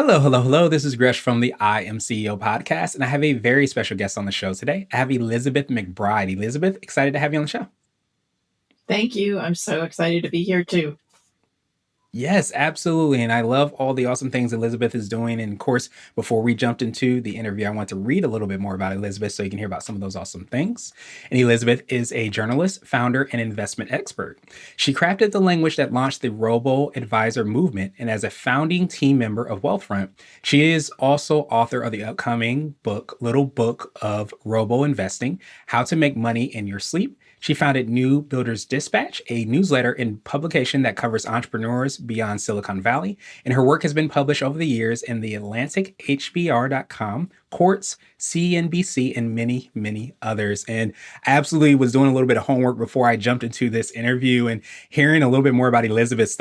Hello, hello, hello. This is Gresh from the I Am CEO podcast, and I have a very special guest on the show today. I have Elizabeth MacBride. Elizabeth, excited to have you on the show. Thank you. I'm so excited to be here too. Yes, absolutely. And I love all the awesome things Elizabeth is doing. And of course, before we jumped into the interview, I want to read a little bit more about Elizabeth so you can hear about some of those awesome things. And Elizabeth is a journalist, founder, and investment expert. She crafted the language that launched the Robo Advisor movement. And as a founding team member of Wealthfront, she is also author of the upcoming Book of Robo Investing: How to Make Money in Your Sleep. She founded New Builders Dispatch, a newsletter and publication that covers entrepreneurs beyond Silicon Valley. And her work has been published over the years in The Atlantic, HBR.com, Quartz, CNBC, and many, many others. And I absolutely was doing a little bit of homework before I jumped into this interview and hearing a little bit more about Elizabeth's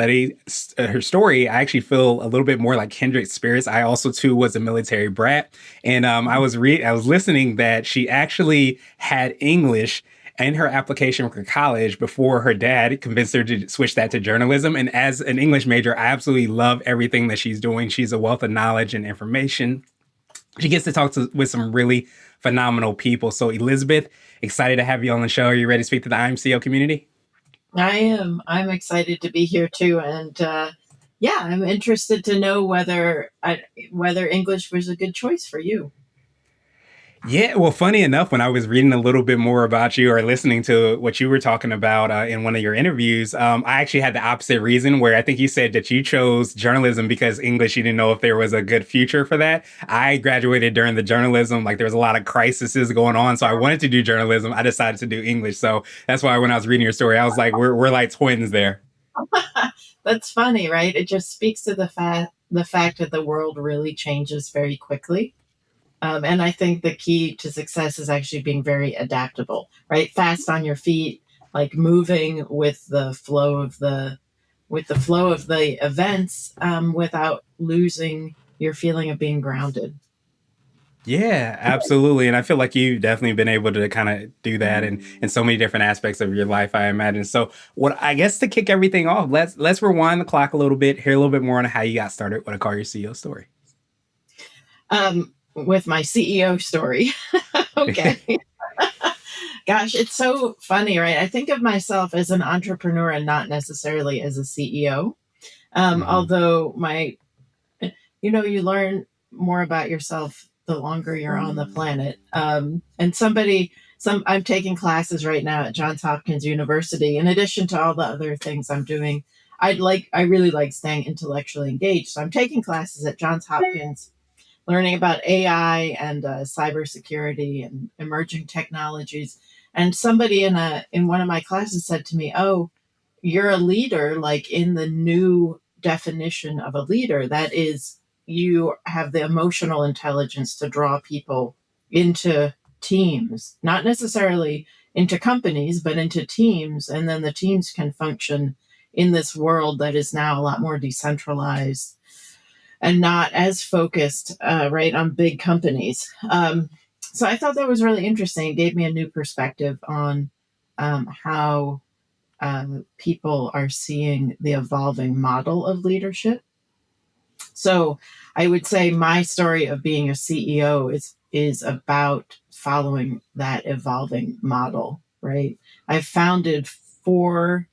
her story. I actually feel a little bit more like kindred spirits. I also too was a military brat, and I was listening that she actually had English in her application for college before her dad convinced her to switch that to journalism. And as an English major, I absolutely love everything that she's doing. She's a wealth of knowledge and information. She gets to with some really phenomenal people. So Elizabeth, excited to have you on the show. Are you ready to speak to the IMCO community? I am. I'm excited to be here too, and yeah, I'm interested to know whether English was a good choice for you. Yeah, well, funny enough, when I was reading a little bit more about you or listening to what you were talking about in one of your interviews, I actually had the opposite reason where I think you said that you chose journalism because English, you didn't know if there was a good future for that. I graduated during the journalism, like there was a lot of crises going on. So I wanted to do journalism. I decided to do English. So that's why when I was reading your story, I was like, we're like twins there. That's funny, right? It just speaks to the fact that the world really changes very quickly. And I think the key to success is actually being very adaptable, right? Fast on your feet, like moving with the flow of the events, without losing your feeling of being grounded. Yeah, absolutely. And I feel like you've definitely been able to kind of do that in so many different aspects of your life, I imagine. So what I guess to kick everything off, let's rewind the clock a little bit, hear a little bit more on how you got started, what I call your CEO story. With my CEO story. Okay. Gosh, it's so funny, right? I think of myself as an entrepreneur and not necessarily as a CEO. Hmm. Although you learn more about yourself the longer you're on the planet. I'm taking classes right now at Johns Hopkins University. In addition to all the other things I'm doing, I really like staying intellectually engaged. So I'm taking classes at Johns Hopkins, learning about AI and cybersecurity and emerging technologies. And somebody in one of my classes said to me, "Oh, you're a leader, like in the new definition of a leader. That is, you have the emotional intelligence to draw people into teams, not necessarily into companies, but into teams. And then the teams can function in this world that is now a lot more decentralized and not as focused, right, on big companies." So I thought that was really interesting. It gave me a new perspective on how people are seeing the evolving model of leadership. So I would say my story of being a CEO is about following that evolving model, right? I've founded four,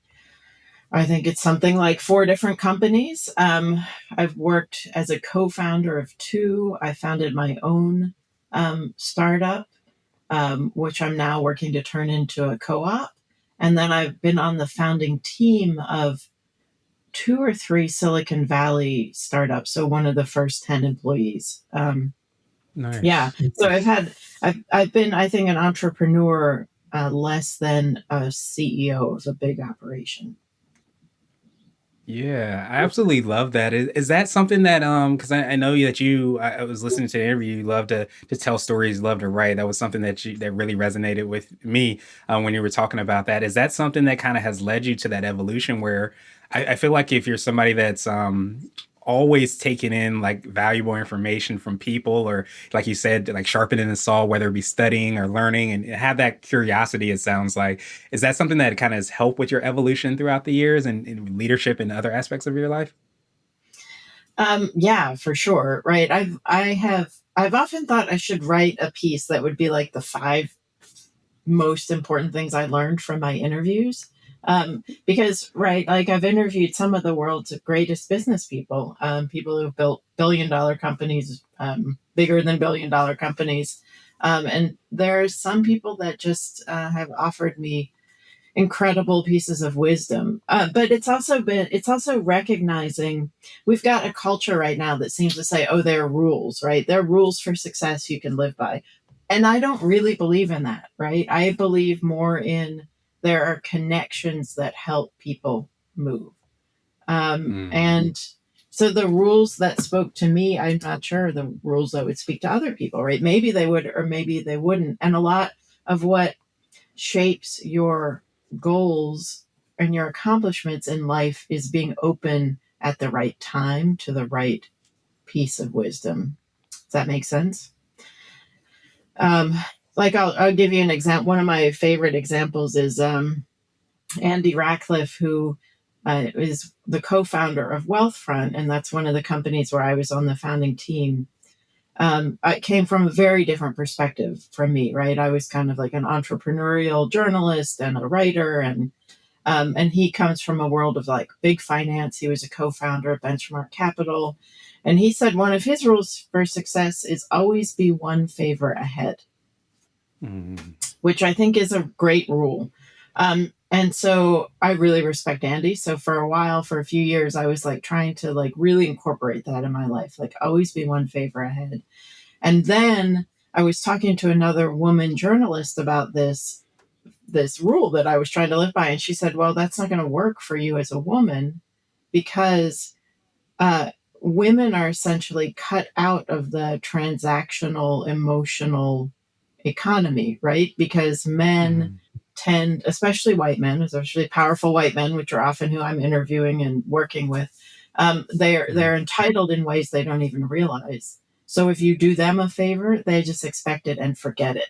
I think it's something like four different companies. I've worked as a co-founder of two. I founded my own startup, which I'm now working to turn into a co-op. And then I've been on the founding team of two or three Silicon Valley startups. So one of the first 10 employees. Yeah. Nice. So I've been, I think, an entrepreneur less than a CEO of a big operation. Yeah, I absolutely love that. Is that something that because I know that I was listening to the interview, you love to tell stories, love to write. That was something that really resonated with me when you were talking about that. Is that something that kind of has led you to that evolution where I feel like if you're somebody that's always taking in like valuable information from people, or like you said, like sharpening the saw, whether it be studying or learning, and have that curiosity, it sounds like, is that something that kind of has helped with your evolution throughout the years and leadership and other aspects of your life? Yeah, for sure. Right. I've often thought I should write a piece that would be like the five most important things I learned from my interviews. Because, right, like I've interviewed some of the world's greatest business people, people who've built billion-dollar companies, bigger than billion-dollar companies. And there are some people that just have offered me incredible pieces of wisdom. But it's also recognizing we've got a culture right now that seems to say, oh, there are rules, right? There are rules for success you can live by. And I don't really believe in that, right? I believe more in there are connections that help people move. Mm, And so the rules that spoke to me, I'm not sure the rules that would speak to other people, right? Maybe they would, or maybe they wouldn't. And a lot of what shapes your goals and your accomplishments in life is being open at the right time to the right piece of wisdom. Does that make sense? Um, like I'll give you an example. One of my favorite examples is Andy Ratcliffe, who is the co-founder of Wealthfront, and that's one of the companies where I was on the founding team. I came from a very different perspective from me, right? I was kind of like an entrepreneurial journalist and a writer, and he comes from a world of like big finance. He was a co-founder of Benchmark Capital, and he said one of his rules for success is always be one favor ahead, mm, which I think is a great rule. And so I really respect Andy. So for a while, for a few years, I was like trying to like really incorporate that in my life, like always be one favor ahead. And then I was talking to another woman journalist about this rule that I was trying to live by, and she said, "Well, that's not going to work for you as a woman because uh, women are essentially cut out of the transactional, emotional economy, right? Because men mm, tend, especially white men, especially powerful white men, which are often who I'm interviewing and working with, they're mm, entitled in ways they don't even realize. So if you do them a favor, they just expect it and forget it.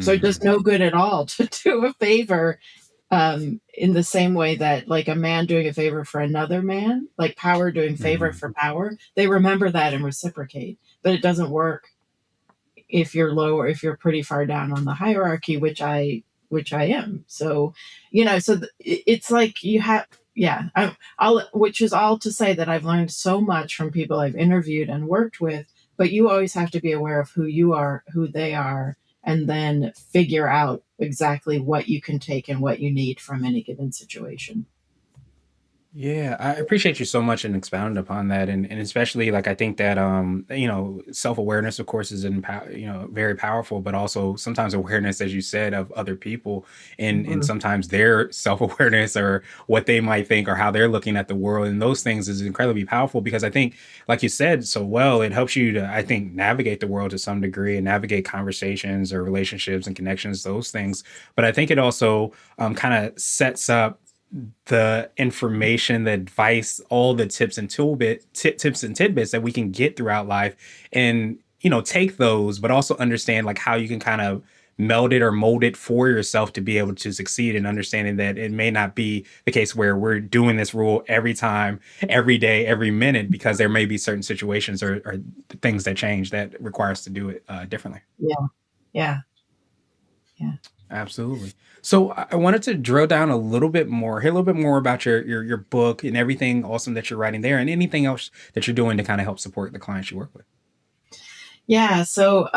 So it does mm, no good at all to do a favor in the same way that like a man doing a favor for another man, like power doing favor mm. for power, they remember that and reciprocate. But it doesn't work if you're lower, if you're pretty far down on the hierarchy, which I am. So, so it's like you have, yeah. I'll, which is all to say that I've learned so much from people I've interviewed and worked with. But you always have to be aware of who you are, who they are, and then figure out exactly what you can take and what you need from any given situation. Yeah, I appreciate you so much in expounding upon that, and especially like I think that self awareness, of course, is very powerful, but also sometimes awareness, as you said, of other people, and Mhm. sometimes their self awareness or what they might think or how they're looking at the world, and those things is incredibly powerful because I think, like you said so well, it helps you to I think navigate the world to some degree and navigate conversations or relationships and connections, those things. But I think it also kind of sets up the information, the advice, all the tips and tidbits that we can get throughout life, and take those, but also understand like how you can kind of meld it or mold it for yourself to be able to succeed, and understanding that it may not be the case where we're doing this rule every time, every day, every minute, because there may be certain situations or things that change that require us to do it differently. Yeah, yeah, yeah. Absolutely. So I wanted to drill down a little bit more, hear a little bit more about your book and everything awesome that you're writing there, and anything else that you're doing to kind of help support the clients you work with. Yeah. So,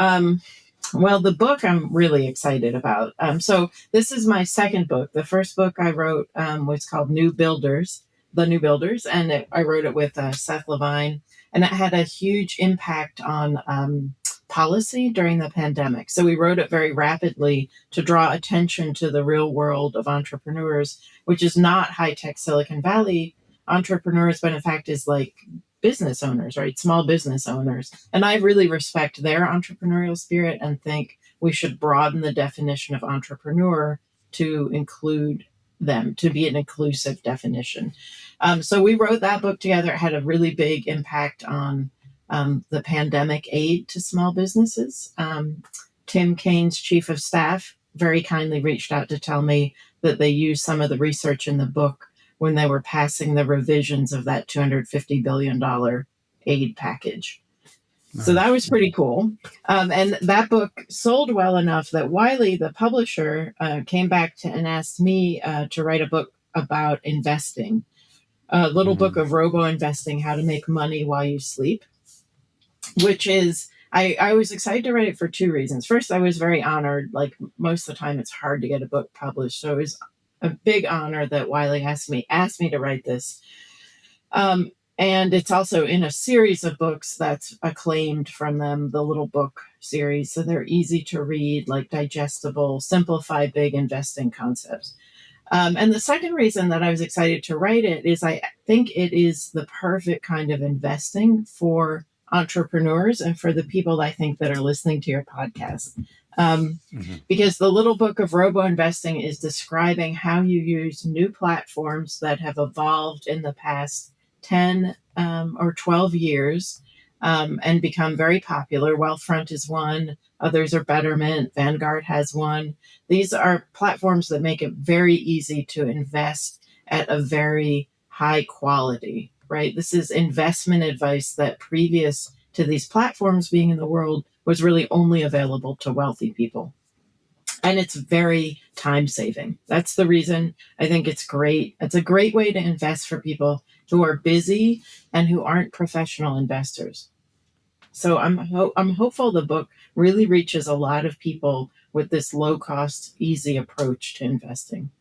well, the book I'm really excited about. So this is my second book. The first book I wrote was called New Builders, The New Builders, and I wrote it with Seth Levine, and it had a huge impact on policy during the pandemic. So we wrote it very rapidly to draw attention to the real world of entrepreneurs, which is not high tech Silicon Valley entrepreneurs, but in fact is like business owners, right? Small business owners. And I really respect their entrepreneurial spirit and think we should broaden the definition of entrepreneur to include them, to be an inclusive definition. So we wrote that book together. It had a really big impact on the pandemic aid to small businesses. Tim Kane's chief of staff very kindly reached out to tell me that they used some of the research in the book when they were passing the revisions of that $250 billion aid package. So that Nice. was pretty cool. And that book sold well enough that Wiley, the publisher, came back and asked me to write a book about investing, a little book Mhm. of robo investing, how to make money while you sleep, which is, I was excited to write it for two reasons. First, I was very honored. Like most of the time, it's hard to get a book published. So it was a big honor that Wiley asked me to write this. Um, and it's also in a series of books that's acclaimed from them, the Little Book series. So they're easy to read, like digestible, simplify big investing concepts. And the second reason that I was excited to write it is I think it is the perfect kind of investing for entrepreneurs and for the people I think that are listening to your podcast. Um, Mhm. because the little book of robo investing is describing how you use new platforms that have evolved in the past 10 or 12 years and become very popular. Wealthfront is one, others are Betterment, Vanguard has one. These are platforms that make it very easy to invest at a very high quality, right? This is investment advice that previous to these platforms being in the world was really only available to wealthy people. And it's very time saving. That's the reason I think it's great. It's a great way to invest for people who are busy and who aren't professional investors. So I'm hopeful the book really reaches a lot of people with this low cost, easy approach to investing.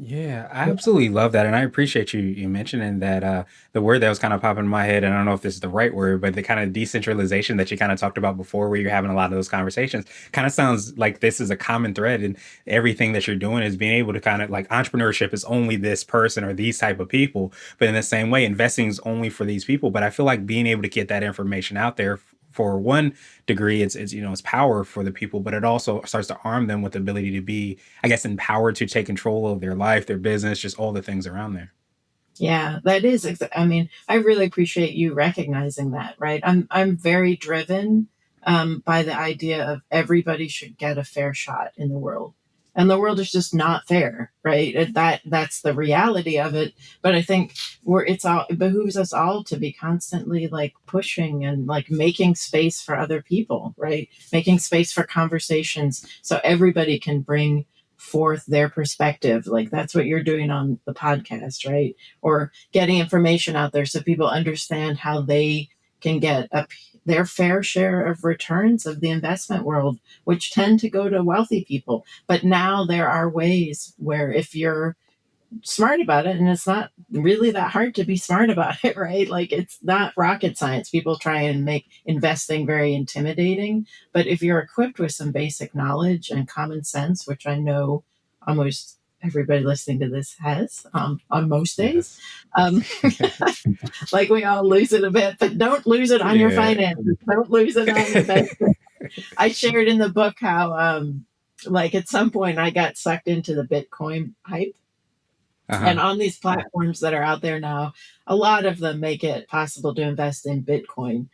Yeah, I absolutely love that, and I appreciate you mentioning that. The word that was kind of popping in my head, and I don't know if this is the right word, but the kind of decentralization that you kind of talked about before, where you're having a lot of those conversations, kind of sounds like this is a common thread in everything that you're doing is being able to kind of like entrepreneurship is only this person or these type of people, but in the same way, investing is only for these people. But I feel like being able to get that information out there. For one degree, it's it's power for the people, but it also starts to arm them with the ability to be, I guess, empowered to take control of their life, their business, just all the things around there. Yeah, that is. I mean, I really appreciate you recognizing that. Right, I'm very driven by the idea of everybody should get a fair shot in the world, and the world is just not fair. Right, that's the reality of it. But I think it behooves us all to be constantly like pushing and like making space for other people. Right, making space for conversations so everybody can bring forth their perspective. Like that's what you're doing on the podcast, right? Or getting information out there so people understand how they can get their fair share of returns of the investment world, which tend to go to wealthy people. But now there are ways where if you're smart about it, and it's not really that hard to be smart about it, right? Like it's not rocket science. People try and make investing very intimidating, but if you're equipped with some basic knowledge and common sense, which I know almost everybody listening to this has on most days, Yes. um, like we all lose it a bit, but don't lose it on your Yeah. finances. Don't lose it on investment. I shared in the book how, like at some point, I got sucked into the Bitcoin hype, and Uh-huh. on these platforms that are out there now, a lot of them make it possible to invest in Bitcoin.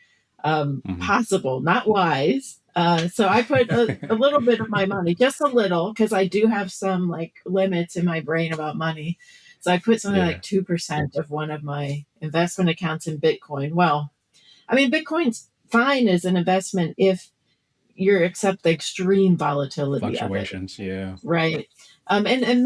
Hmm. Possible, not wise. So I put a little bit of my money, just a little, because I do have some like limits in my brain about money. So I put something Yeah. like 2% of one of my investment accounts in Bitcoin. Well, I mean, Bitcoin's fine as an investment if you accept the extreme volatility of it, Fluctuations. Yeah. right? And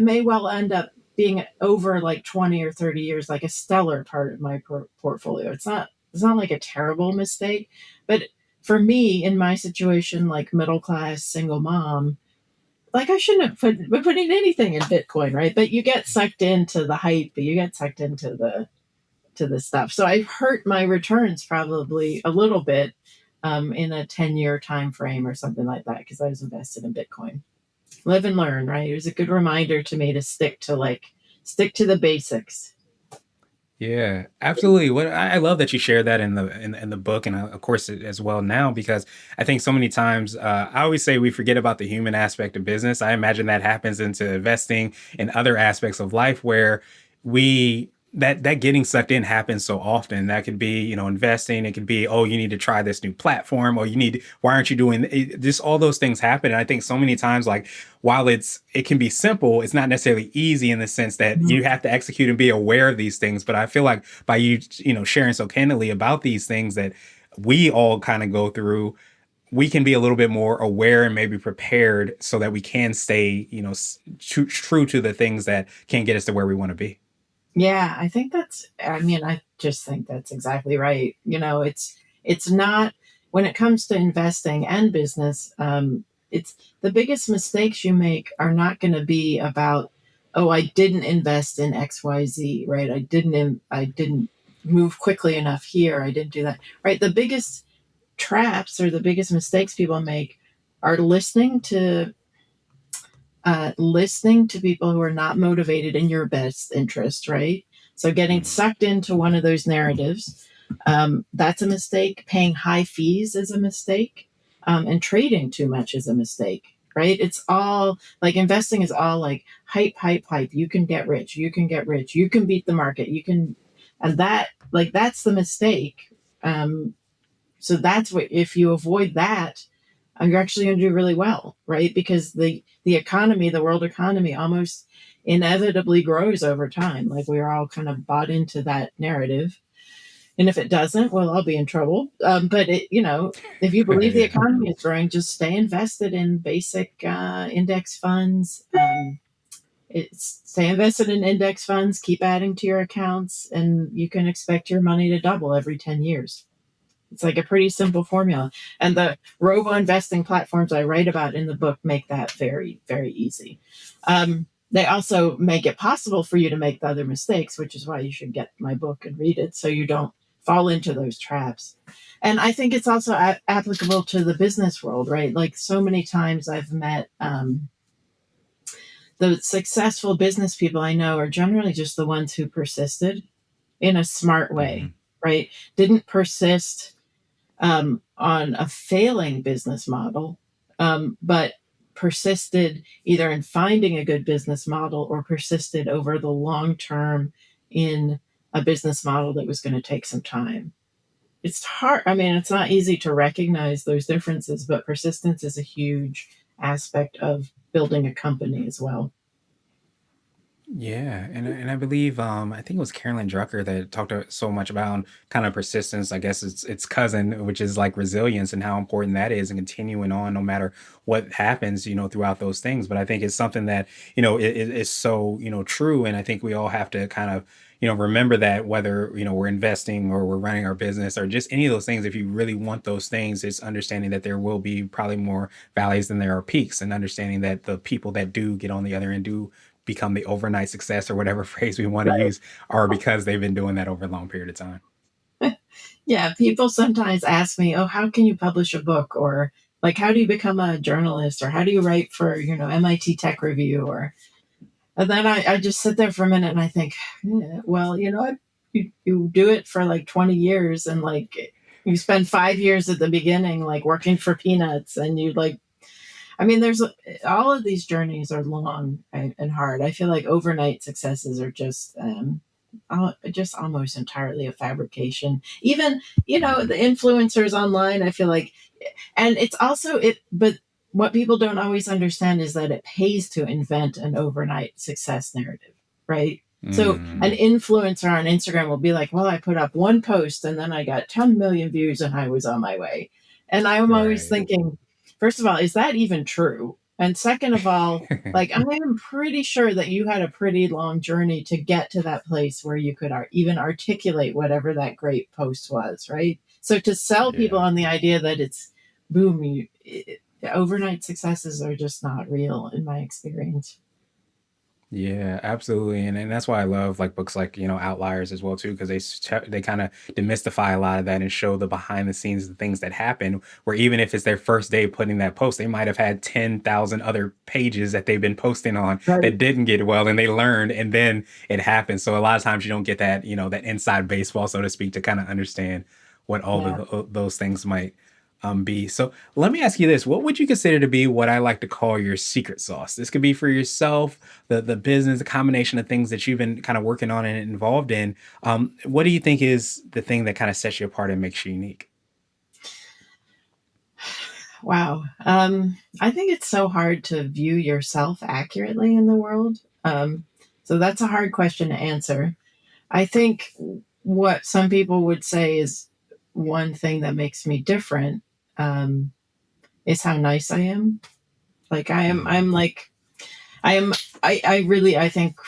may well end up being over like 20 or 30 years, like a stellar part of my portfolio. It's not like a terrible mistake, but for me in my situation, like middle class single mom, like I shouldn't have been putting anything in Bitcoin, right? But you get sucked into the hype, you get sucked into the stuff. So I've hurt my returns probably a little bit in a 10-year time frame or something like that because I was invested in Bitcoin. Live and learn, right? It was a good reminder to me to stick to the basics. Yeah, absolutely. What I love that you share that in the book, and of course as well now, because I think so many times I always say we forget about the human aspect of business. I imagine that happens into investing and other aspects of life where we that getting sucked in happens so often. That could be, investing. It could be, oh, you need to try this new platform, or why aren't you doing it? Just all those things happen. And I think so many times, like, while it can be simple, it's not necessarily easy in the sense that Mhm. you have to execute and be aware of these things. But I feel like by sharing so candidly about these things that we all kind of go through, we can be a little bit more aware and maybe prepared so that we can stay, true to the things that can get us to where we want to be. Yeah, I think I mean, I just think that's exactly right. It's not, when it comes to investing and business, it's the biggest mistakes you make are not going to be about, oh, I didn't invest in XYZ, right? I didn't move quickly enough here. I didn't do that, right? The biggest traps or the biggest mistakes people make are listening to people who are not motivated in your best interest, right? So getting Mhm. sucked into one of those narratives, that's a mistake. Paying high fees is a mistake, and trading too much is a mistake, right? It's all like investing is all like hype, hype, hype. You can get rich. You can get rich. You can beat the market. You can, and that's the mistake. Um, so that's what, if you avoid that, you're actually going to do really well, right? Because the economy, the world economy, almost inevitably grows over time. Like, we're all kind of bought into that narrative, and if it doesn't, well, I'll be in trouble. But if you believe the Yeah. economy is growing, just stay invested in basic index funds. Stay invested in index funds. Keep adding to your accounts, and you can expect your money to double every 10 years. It's like a pretty simple formula. And the robo investing platforms I write about in the book make that very, very easy. They also make it possible for you to make the other mistakes, which is why you should get my book and read it so you don't fall into those traps. And I think it's also applicable to the business world, right? Like, so many times I've met the successful business people I know are generally just the ones who persisted in a smart way, Mhm. right? Didn't persist on a failing business model, but persisted either in finding a good business model or persisted over the long term in a business model that was going to take some time. It's hard. I mean, it's not easy to recognize those differences, but persistence is a huge aspect of building a company as well. Yeah, and I believe I think it was Carolyn Drucker that talked so much about kind of persistence. I guess it's cousin, which is like resilience and how important that is, and continuing on no matter what happens, throughout those things. But I think it's something that is so true, and I think we all have to kind of remember that whether we're investing or we're running our business or just any of those things. If you really want those things, it's understanding that there will be probably more valleys than there are peaks, and understanding that the people that do get on the other end do become the overnight success or whatever phrase we want to Right. use are because they've been doing that over a long period of time. Yeah, people sometimes ask me, "Oh, how can you publish a book?" Or like, "How do you become a journalist?" Or "How do you write for MIT Tech Review?" Or and then I just sit there for a minute and I think, yeah, well, you do it for like 20 years, and like you spend 5 years at the beginning, like working for peanuts, and you like, I mean, there's all of these journeys are long and hard. I feel like overnight successes are just almost entirely a fabrication. Even Mhm. the influencers online, I feel like, and it's also it. But what people don't always understand is that it pays to invent an overnight success narrative, right? So an Mhm. influencer on Instagram will be like, "Well, I put up one post and then I got 10 million views and I was on my way." And I'm always Right. thinking, first of all, is that even true? And second of all, like, I am pretty sure that you had a pretty long journey to get to that place where you could even articulate whatever that great post was, right? So to sell people Yeah. on the idea that it's boom, overnight successes are just not real in my experience. Yeah, absolutely, and that's why I love like books like Outliers as well too, because they kind of demystify a lot of that and show the behind the scenes the things that happen. Where even if it's their first day putting that post, they might have had 10,000 other pages that they've been posting on Right. that didn't get well, and they learned, and then it happens. So a lot of times you don't get that that inside baseball, so to speak, to kind of understand what all Yeah. of those things might. be. So let me ask you this: what would you consider to be what I like to call your secret sauce? This could be for yourself, the business, a combination of things that you've been kind of working on and involved in. What do you think is the thing that kind of sets you apart and makes you unique? Wow. I think it's so hard to view yourself accurately in the world. So that's a hard question to answer. I think what some people would say is one thing that makes me different, um, is how nice I am. Like I am, Mm, I'm like, I am, I really, I think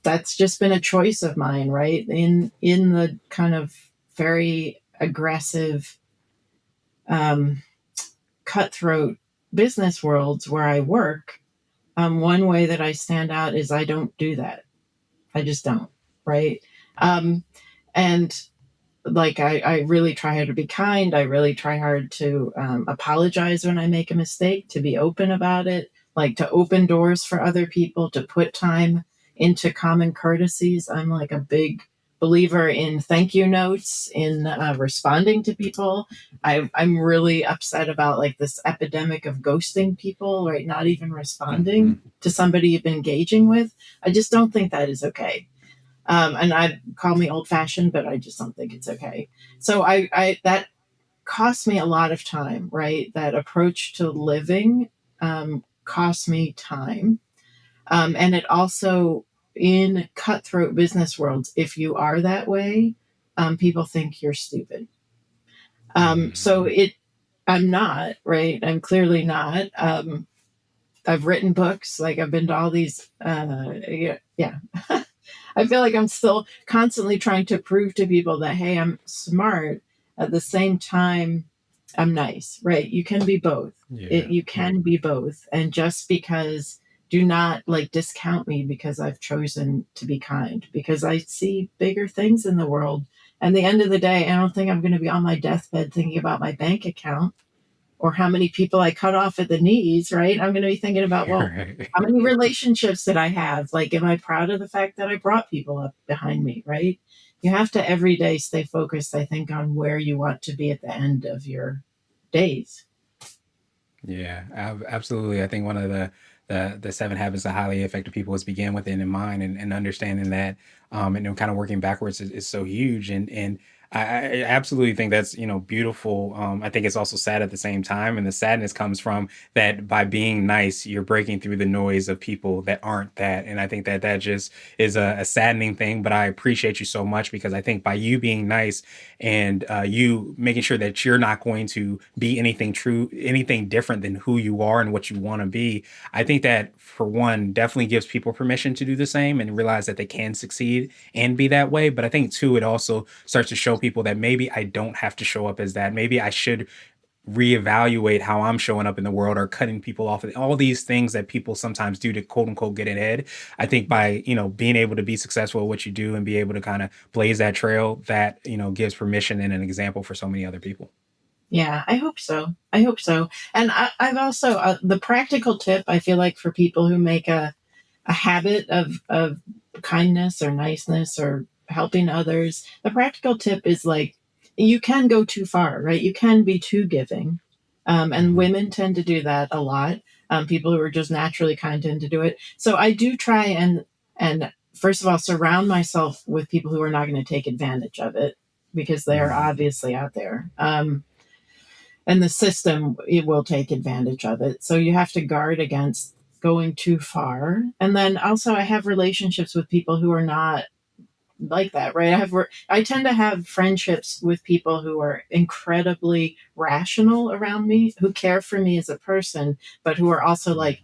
that's just been a choice of mine, right? In the kind of very aggressive, um, cutthroat business worlds where I work, one way that I stand out is I don't do that. I just don't, right? Um, and like I really try hard to be kind. I really try hard to apologize when I make a mistake, to be open about it, like to open doors for other people, to put time into common courtesies. I'm like a big believer in thank you notes, in responding to people. I'm really upset about like this epidemic of ghosting people, right? Not even responding mhm. to somebody you've been engaging with. I just don't think that is okay. And I call me old fashioned, but I just don't think it's okay. So that cost me a lot of time, right? That approach to living cost me time. And it also, in cutthroat business worlds, if you are that way, people think you're stupid. So Mhm. I'm not, right? I'm clearly not. I've written books, like I've been to all these, yeah. I feel like I'm still constantly trying to prove to people that, hey, I'm smart. At the same time, I'm nice, right? You can be both. Yeah. You can be both. And just because, do not like discount me because I've chosen to be kind, because I see bigger things in the world. And the end of the day, I don't think I'm going to be on my deathbed thinking about my bank account or how many people I cut off at the knees, right? I'm going to be thinking about, well, Right. how many relationships did I have? Like, am I proud of the fact that I brought people up behind me, right? You have to every day stay focused, I think, on where you want to be at the end of your days. Yeah, absolutely. I think one of the seven habits of highly effective people is begin with it in mind, and understanding that, and then kind of working backwards is so huge. And I absolutely think that's, beautiful. I think it's also sad at the same time, and the sadness comes from that by being nice, you're breaking through the noise of people that aren't that. And I think that that just is a saddening thing. But I appreciate you so much, because I think by you being nice, and you making sure that you're not going to be anything different than who you are and what you want to be. I think that, for one, definitely gives people permission to do the same and realize that they can succeed and be that way. But I think too, it also starts to show people that maybe I don't have to show up as that. Maybe I should reevaluate how I'm showing up in the world, or cutting people off, all these things that people sometimes do to quote unquote get ahead. I think by, being able to be successful at what you do and be able to kind of blaze that trail, that, gives permission and an example for so many other people. Yeah, I hope so. I hope so. And I've also, the practical tip, I feel like, for people who make a habit of kindness or niceness or helping others, the practical tip is like, you can go too far, right? You can be too giving. And Mhm. women tend to do that a lot. People who are just naturally kind tend to do it. So I do try and first of all surround myself with people who are not going to take advantage of it, because they are Mhm. obviously out there. And the system, it will take advantage of it. So you have to guard against going too far. And then also, I have relationships with people who are not like that, right? I tend to have friendships with people who are incredibly rational around me, who care for me as a person, but who are also Yeah. like,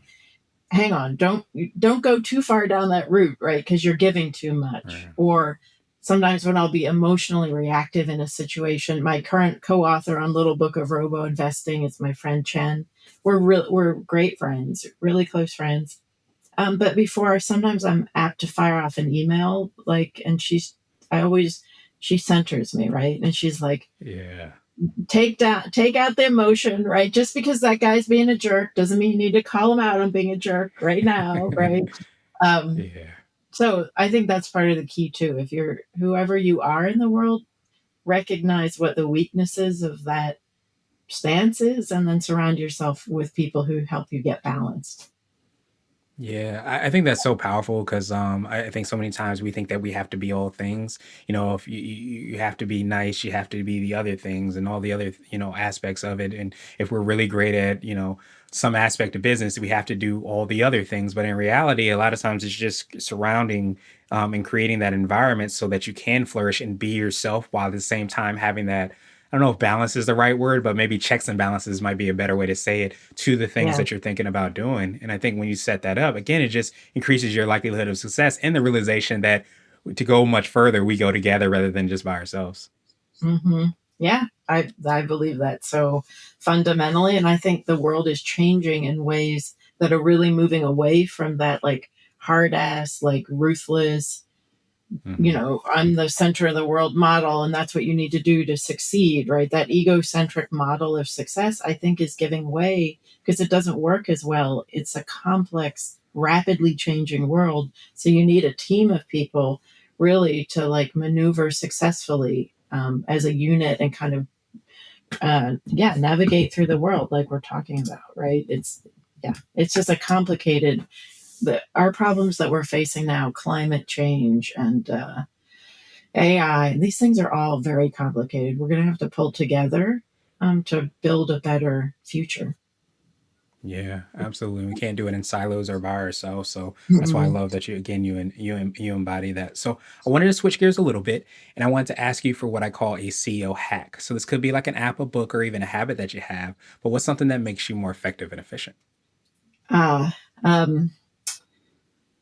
hang on, don't go too far down that route, right? Because you're giving too much. Right. Or sometimes when I'll be emotionally reactive in a situation, my current co-author on Little Book of Robo Investing is my friend Chen. We're great friends, really close friends. But before, sometimes I'm apt to fire off an email, like, and I always, she centers me, right? And she's like, Yeah. take out the emotion, right? Just because that guy's being a jerk doesn't mean you need to call him out on being a jerk right now, right? Um, Yeah. so I think that's part of the key too. If you're whoever you are in the world, recognize what the weaknesses of that stance is, and then surround yourself with people who help you get balanced. Yeah, I think that's so powerful because I think so many times we think that we have to be all things. If you have to be nice, you have to be the other things and all the other aspects of it. And if we're really great at some aspect of business, we have to do all the other things. But in reality, a lot of times it's just surrounding and creating that environment so that you can flourish and be yourself while at the same time having that. I don't know if balance is the right word, but maybe checks and balances might be a better way to say it to the things Yeah. that you're thinking about doing. And I think when you set that up, again, it just increases your likelihood of success and the realization that to go much further, we go together rather than just by ourselves. Hmm. Yeah, I believe that so fundamentally, and I think the world is changing in ways that are really moving away from that like hard ass, like ruthless, Hmm. I'm the center of the world model, and that's what you need to do to succeed, right? That egocentric model of success, I think, is giving way because it doesn't work as well. It's a complex, rapidly changing world. So you need a team of people really to like maneuver successfully as a unit and kind of, yeah, navigate through the world like we're talking about, right? Yeah, it's just a complicated, our problems that we're facing now, climate change and, AI, these things are all very complicated. We're going to have to pull together to build a better future. Yeah, absolutely. We can't do it in silos or by ourselves. So that's why I Mm-mm. love that you embody that. So I wanted to switch gears a little bit, and I wanted to ask you for what I call a CEO hack. So this could be like an app, a book, or even a habit that you have. But what's something that makes you more effective and efficient? Uh, um,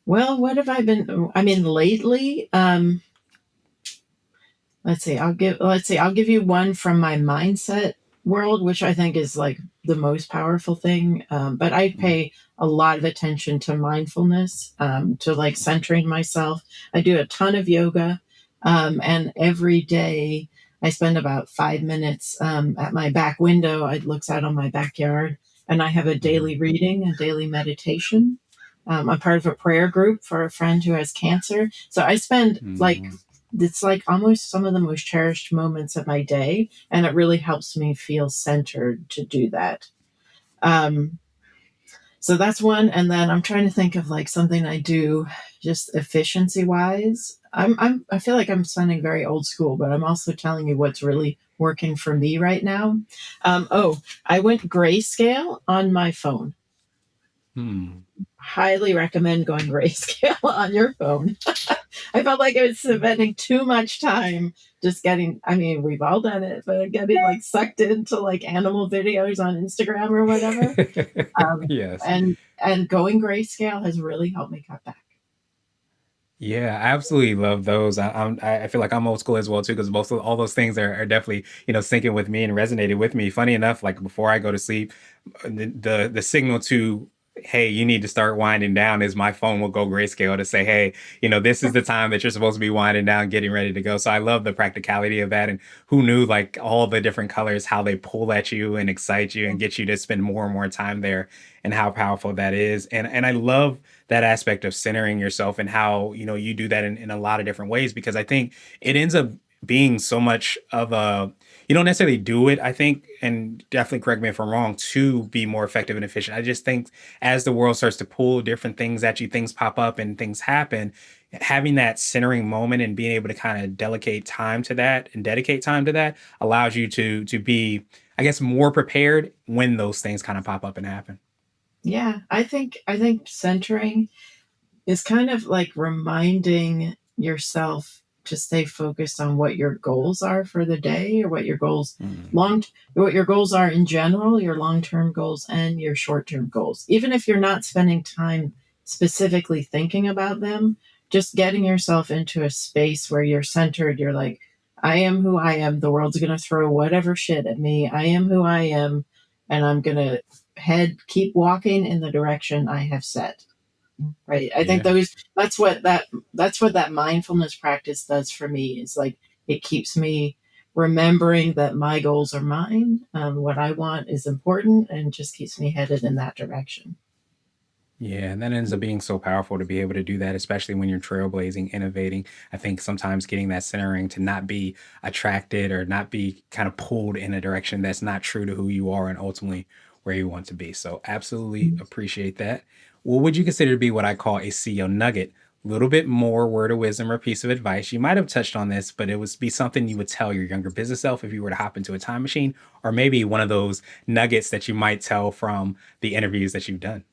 well, what have I been? I mean, lately, I'll give you one from my mindset world, which I think is like the most powerful thing. But I Mhm. pay a lot of attention to mindfulness, to like centering myself. I do a ton of yoga, and every day I spend about 5 minutes at my back window. It looks out on my backyard, and I have a Mhm. daily reading, a daily meditation. I'm part of a prayer group for a friend who has cancer. So I spend like, Mhm. it's like almost some of the most cherished moments of my day, and it really helps me feel centered to do that. um, so that's one, and then I'm trying to think of like something I do just efficiency wise. I feel like I'm sounding very old school, but I'm also telling you what's really working for me right now. Oh, I went grayscale on my phone. Hmm. Highly recommend going grayscale on your phone. I felt like I was spending too much time just getting, I mean, we've all done it, but getting like sucked into like animal videos on Instagram or whatever. Um, Yes. and going grayscale has really helped me cut back. Yeah, I absolutely love those. I feel like I'm old school as well too, because most of all those things are definitely syncing with me and resonated with me. Funny enough, like before I go to sleep, the signal to hey, you need to start winding down is my phone will go grayscale to say hey, this is the time that you're supposed to be winding down, getting ready to go. So I love the practicality of that, and who knew like all the different colors, how they pull at you and excite you and get you to spend more and more time there, and how powerful that is. And I love that aspect of centering yourself and how you do that in a lot of different ways because I think it ends up being so much of a you don't necessarily do it I think and definitely correct me if I'm wrong to be more effective and efficient. I just think as the world starts to pull different things at you, things pop up and things happen, having that centering moment and being able to kind of delegate time to that and dedicate time to that allows you to be I guess more prepared when those things kind of pop up and happen. Yeah, I think centering is kind of like reminding yourself to stay focused on what your goals are for the day, or Mhm. long what your goals are in general, your long-term goals and your short-term goals. Even if you're not spending time specifically thinking about them, just getting yourself into a space where you're centered, you're like, I am who I am. The world's going to throw whatever shit at me. I am who I am, and I'm going to keep walking in the direction I have set. Right. I think Yeah. that's what that mindfulness practice does for me. Is like it keeps me remembering that my goals are mine. What I want is important, and just keeps me headed in that direction. Yeah, and that ends up being so powerful to be able to do that, especially when you're trailblazing, innovating. I think sometimes getting that centering to not be attracted or not be kind of pulled in a direction that's not true to who you are and ultimately where you want to be. So, absolutely appreciate that. What would you consider to be what I call a CEO nugget? A little bit more word of wisdom or piece of advice. You might have touched on this, but it would be something you would tell your younger business self if you were to hop into a time machine, or maybe one of those nuggets that you might tell from the interviews that you've done.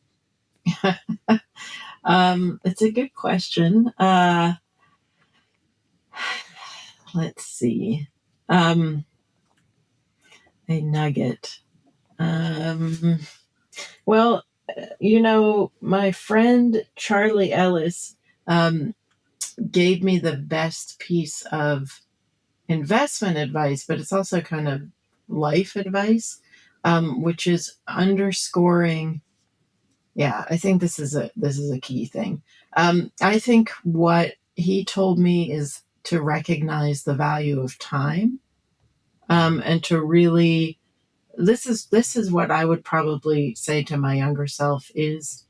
It's a good question. Let's see. Um, a nugget. Um, well, my friend Charlie Ellis um, gave me the best piece of investment advice, but it's also kind of life advice, which is underscoring. Yeah, I think this is a key thing. I think what he told me is to recognize the value of time, and to really, this is what I would probably say to my younger self is,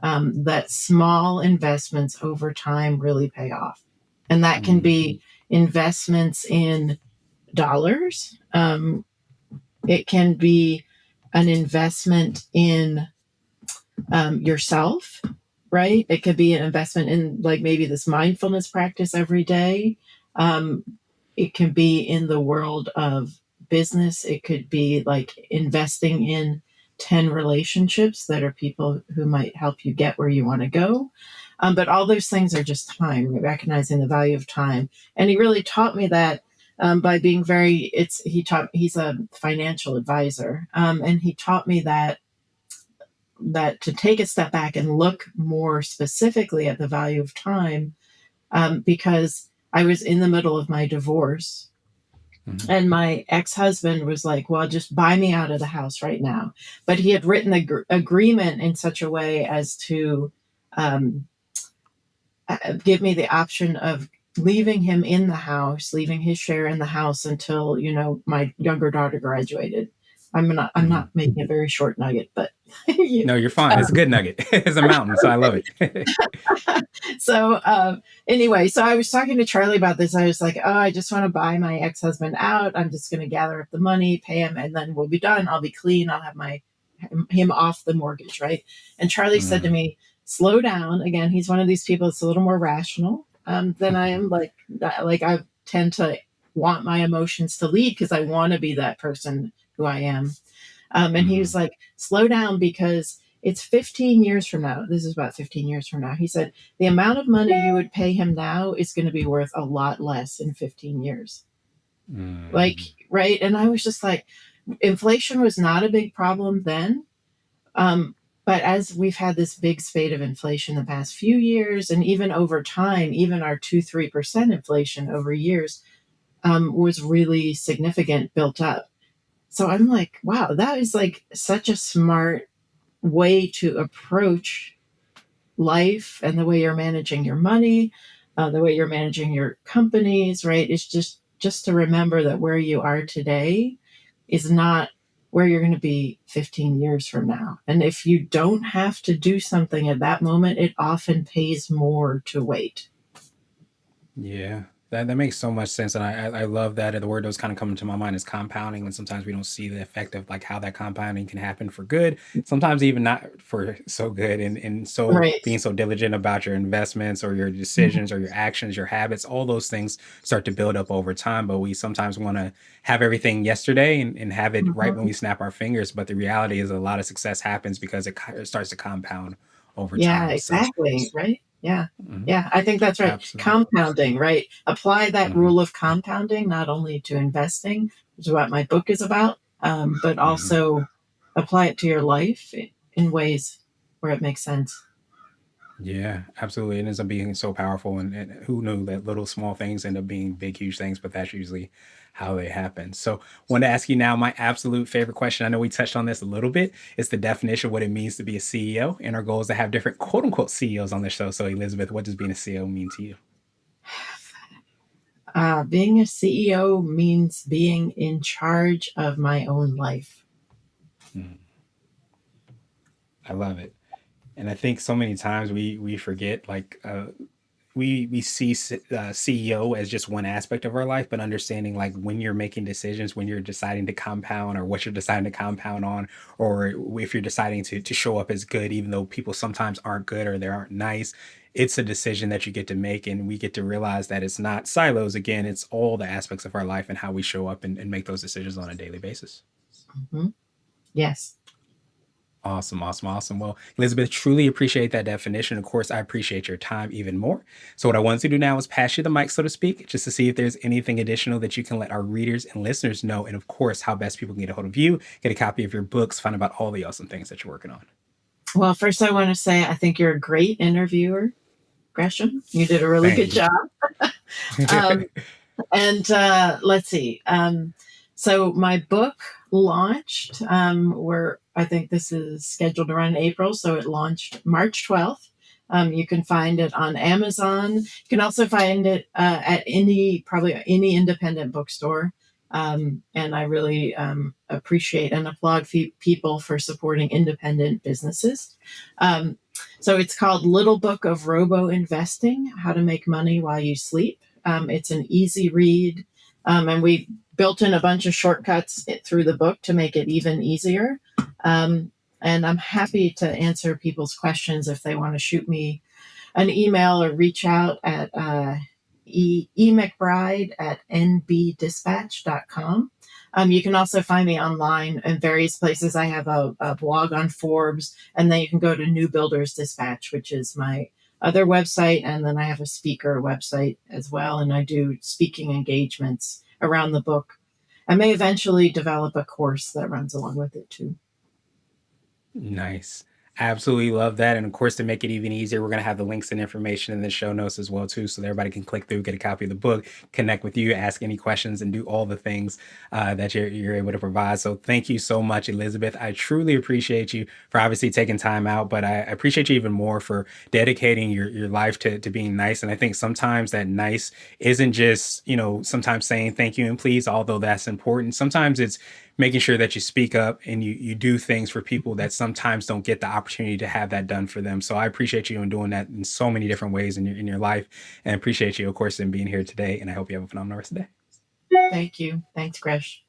that small investments over time really pay off. And that can Mm, be investments in dollars. It can be an investment in yourself, right? It could be an investment in, like, maybe this mindfulness practice every day. Um, it can be in the world of business. It could be like investing in 10 relationships that are people who might help you get where you want to go. But all those things are just time, recognizing the value of time. And he really taught me that, by being very, he's a financial advisor. And he taught me that to take a step back and look more specifically at the value of time, because I was in the middle of my divorce, mhm, and my ex-husband was like, well, just buy me out of the house right now. But he had written the agreement in such a way as to, um, give me the option of leaving him in the house, leaving his share in the house until, my younger daughter graduated. I'm not mhm. making a very short nugget, but No, you're fine. It's a um, good nugget. It's a mountain, so I love it. so anyway, so I was talking to Charlie about this. I was like, oh, I just want to buy my ex-husband out. I'm just going to gather up the money, pay him, and then we'll be done. I'll be clean. I'll have my him off the mortgage, right? And Charlie said to Mhm. me, slow down. Again, he's one of these people that's a little more rational, than I am. Like I tend to want my emotions to lead because I want to be that person who I am. And he was Mhm. like, slow down, because it's 15 years from now. This is about 15 years from now. He said, the amount of money you would pay him now is going to be worth a lot less in 15 years. Like, Mhm. right. And I was just like, inflation was not a big problem then. Um, but as we've had this big spate of inflation the past few years, and even over time, even our 2-3% inflation over years, was really significant, built up. So I'm like, wow, that is like such a smart way to approach life, and the way you're managing your money, the way you're managing your companies, right? It's just to remember that where you are today is not where you're going to be 15 years from now. And if you don't have to do something at that moment, it often pays more to wait. Yeah, that makes so much sense, and I love that. And the word that was kind of coming to my mind is compounding, and sometimes we don't see the effect of like how that compounding can happen for good, sometimes even not for so good, and so Right. being so diligent about your investments or your decisions or your actions, your habits, all those things start to build up over time. But we sometimes want to have everything yesterday and have it right when Mhm. we snap our fingers. But the reality is a lot of success happens because it starts to compound over Yeah, time. So, exactly. Right. Yeah. mhm, Yeah, I think that's right. absolutely. Compounding, right? Apply that Hmm. rule of compounding not only to investing, which is what my book is about, but Hmm. also apply it to your life in ways where it makes sense. Yeah, absolutely. It ends up being so powerful. And who knew that little small things end up being big, huge things, but that's usually how they happen. So, want to ask you now my absolute favorite question. I know we touched on this a little bit. It's the definition of what it means to be a CEO. And our goal is to have different quote unquote CEOs on the show. So, Elizabeth, what does being a CEO mean to you? Being a CEO means being in charge of my own life. Mm, I love it. And I think so many times we forget, like, we see CEO as just one aspect of our life, but understanding, like, when you're making decisions, when you're deciding to compound, or what you're deciding to compound on, or if you're deciding to show up as good, even though people sometimes aren't good or they aren't nice, it's a decision that you get to make, and we get to realize that it's not silos. Again, it's all the aspects of our life and how we show up and make those decisions on a daily basis. Hmm. Yes. Awesome, awesome, awesome. Well, Elizabeth, truly appreciate that definition. Of course, I appreciate your time even more. So, what I want to do now is pass you the mic, so to speak, just to see if there's anything additional that you can let our readers and listeners know. And of course, how best people can get a hold of you, get a copy of your books, find out about all the awesome things that you're working on. Well, first I want to say I think you're a great interviewer, Gresham. You did a really Thank good you. job. Um, and let's see. So my book launched. Where I think this is scheduled to run in April, so it launched March 12th. You can find it on Amazon. You can also find it at probably any independent bookstore. And I really appreciate and applaud people for supporting independent businesses. Um, so it's called Little Book of Robo Investing: How to Make Money While You Sleep. It's an easy read, and we built in a bunch of shortcuts through the book to make it even easier. Um, and I'm happy to answer people's questions if they want to shoot me an email or reach out at MacBride at nbdispatch.com. You can also find me online in various places. I have a blog on Forbes, and then you can go to New Builders Dispatch, which is my other website. And then I have a speaker website as well. And I do speaking engagements around the book. I may eventually develop a course that runs along with it too. Nice. Absolutely love that. And of course, to make it even easier, we're going to have the links and information in the show notes as well, too. So that everybody can click through, get a copy of the book, connect with you, ask any questions, and do all the things that you're able to provide. So thank you so much, Elizabeth. I truly appreciate you for obviously taking time out, but I appreciate you even more for dedicating your life to being nice. And I think sometimes that nice isn't just, sometimes saying thank you and please, although that's important. Sometimes it's making sure that you speak up and you do things for people that sometimes don't get the opportunity to have that done for them. So I appreciate you in doing that in so many different ways in your life, and appreciate you, of course, in being here today. And I hope you have a phenomenal rest of the day. Thank you. Thanks, Gresh.